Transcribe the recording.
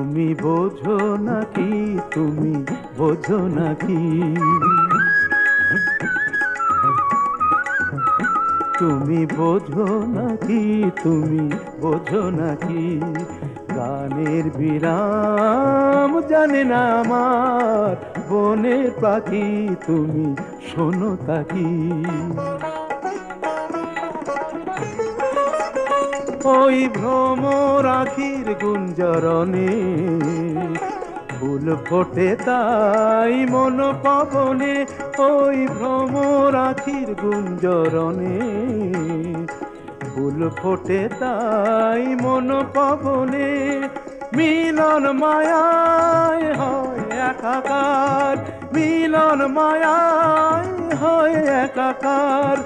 তুমি বোঝো নাকি, তুমি বোঝো নাকি, তুমি বোঝো নাকি, তুমি বোঝো নাকি, গানের বিরাম জানে না আমার বনের পাখি, তুমি শোনো তাকি। ওই ভ্রমর আখির গুঞ্জরণে ফুল ফোটে তাই মন পবনে, ওই ভ্রমর আখির গুঞ্জরণে ফুল ফোটে তাই মন পবনে, মিলন মায়ায় হয় একাকার, মিলন মায়ায় হয় একাকার,